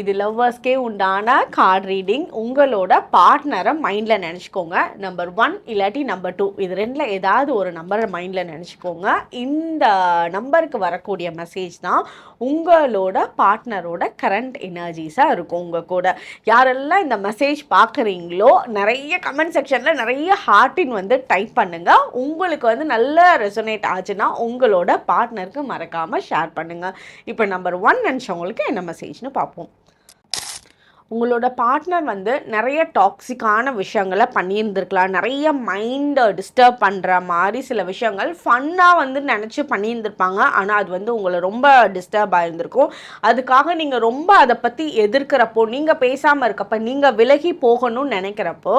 இது லவ்வர்ஸ்க்கே உண்டான card reading. உங்களோட பார்ட்னரை மைண்டில் நினச்சிக்கோங்க. நம்பர் 1 இல்லாட்டி நம்பர் 2 இது ரெண்டில் ஏதாவது ஒரு நம்பரை மைண்டில் நினச்சிக்கோங்க. இந்த நம்பருக்கு வரக்கூடிய மெசேஜ் தான் உங்களோட பார்ட்னரோட கரண்ட் எனர்ஜிஸாக இருக்கும். உங்கள் கூட யாரெல்லாம் இந்த மெசேஜ் பார்க்குறீங்களோ நிறைய கமெண்ட் செக்ஷனில் நிறைய ஹார்ட்டின் டைப் பண்ணுங்கள். உங்களுக்கு நல்ல ரெசனேட் ஆச்சுன்னா உங்களோட பார்ட்னருக்கு மறக்காமல் ஷேர் பண்ணுங்கள். இப்போ நம்பர் 1 நினச்சவங்களுக்கு என்ன மெசேஜ்னு பார்ப்போம். உங்களோட பார்ட்னர் நிறைய டாக்ஸிக்கான விஷயங்களை பண்ணியிருந்துருக்கலாம். நிறைய மைண்டை டிஸ்டர்ப் பண்ணுற மாதிரி சில விஷயங்கள் ஃபன்னாக நினச்சி பண்ணியிருந்திருப்பாங்க. ஆனால் அது உங்களை ரொம்ப டிஸ்டர்ப் ஆகியிருந்திருக்கும். அதுக்காக நீங்கள் ரொம்ப அதை பற்றி எதிர்க்கிறப்போ, நீங்கள் பேசாமல் இருக்கப்போ, நீங்கள் விலகி போகணும்னு நினைக்கிறப்போ,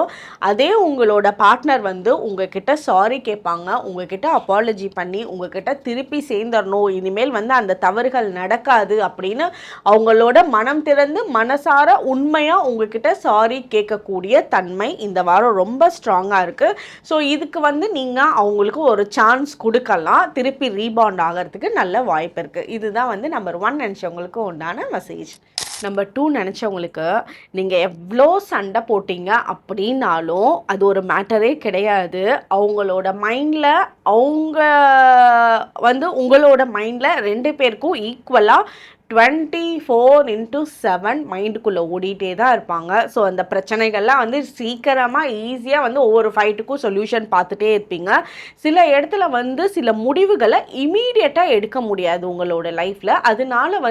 அதே உங்களோட பார்ட்னர் உங்ககிட்ட சாரி கேட்பாங்க. உங்ககிட்ட அப்பாலஜி பண்ணி உங்ககிட்ட திருப்பி சேர்ந்துடணும், இனிமேல் அந்த தவறுகள் நடக்காது அப்படின்னு அவங்களோட மனம் திறந்து மனசார உண்மையாக உங்ககிட்ட சாரி கேட்கக்கூடிய தன்மை இந்த வாரம் ரொம்ப ஸ்ட்ராங்காக இருக்குது. ஸோ இதுக்கு நீங்கள் அவங்களுக்கு ஒரு சான்ஸ் கொடுக்கலாம். திருப்பி ரீபாண்ட் ஆகிறதுக்கு நல்ல வாய்ப்பு இருக்குது. இதுதான் நம்பர் 1 நினச்சவங்களுக்கு உண்டான மெசேஜ். நம்பர் 2 நினச்சவங்களுக்கு நீங்கள் எவ்வளோ சண்டை போட்டிங்க அப்படின்னாலும் அது ஒரு மேட்டரே கிடையாது. அவங்களோட மைண்டில் உங்களோட மைண்டில் 2 பேருக்கும் ஈக்குவலாக 24/7 மைண்டுக்குள்ளே ஓடிட்டே தான் இருப்பாங்க. ஸோ அந்த பிரச்சனைகள்லாம் சீக்கிரமாக ஈஸியாக ஒவ்வொரு ஃபைட்டுக்கும் சொல்யூஷன் பார்த்துட்டே இருப்பீங்க. சில இடத்துல சில முடிவுகளை இமீடியட்டாக எடுக்க முடியாது உங்களோட லைஃப்பில். அதனால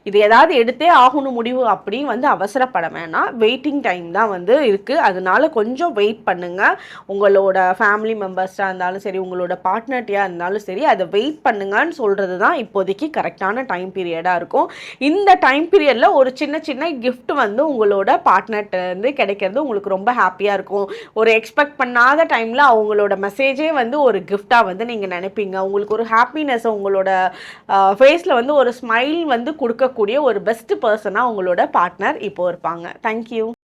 இது ஏதாவது எடுத்தே ஆகணும் முடிவு அப்படின்னு அவசரப்பட வேணாம். வெயிட்டிங் டைம் தான் இருக்குது. அதனால கொஞ்சம் வெயிட் பண்ணுங்கள். உங்களோட ஃபேமிலி மெம்பர்ஸாக இருந்தாலும் சரி, உங்களோட பார்ட்னர்ட்டியாக இருந்தாலும் சரி, அதை வெயிட் பண்ணுங்கன்னு சொல்கிறது தான் இப்போதைக்கு கரெக்டான டைம் பீரியடாக இருக்கும். இந்த டைம் பீரியட்ல ஒரு சின்ன சின்ன கிஃப்ட் உங்களோட பார்ட்னர்ட்ட கிடைக்கிறது உங்களுக்கு ரொம்ப ஹாப்பியாக இருக்கும். ஒரு எக்ஸ்பெக்ட் பண்ணாத டைமில் அவங்களோட மெசேஜே ஒரு கிஃப்டாக நீங்கள் நினைப்பீங்க. உங்களுக்கு ஒரு ஹாப்பினஸ், உங்களோட ஃபேஸில் ஒரு ஸ்மைல் கொடுக்கக்கூடிய ஒரு பெஸ்ட் பர்சனாக உங்களோட பார்ட்னர் இப்போ இருப்பாங்க. தேங்க்யூ.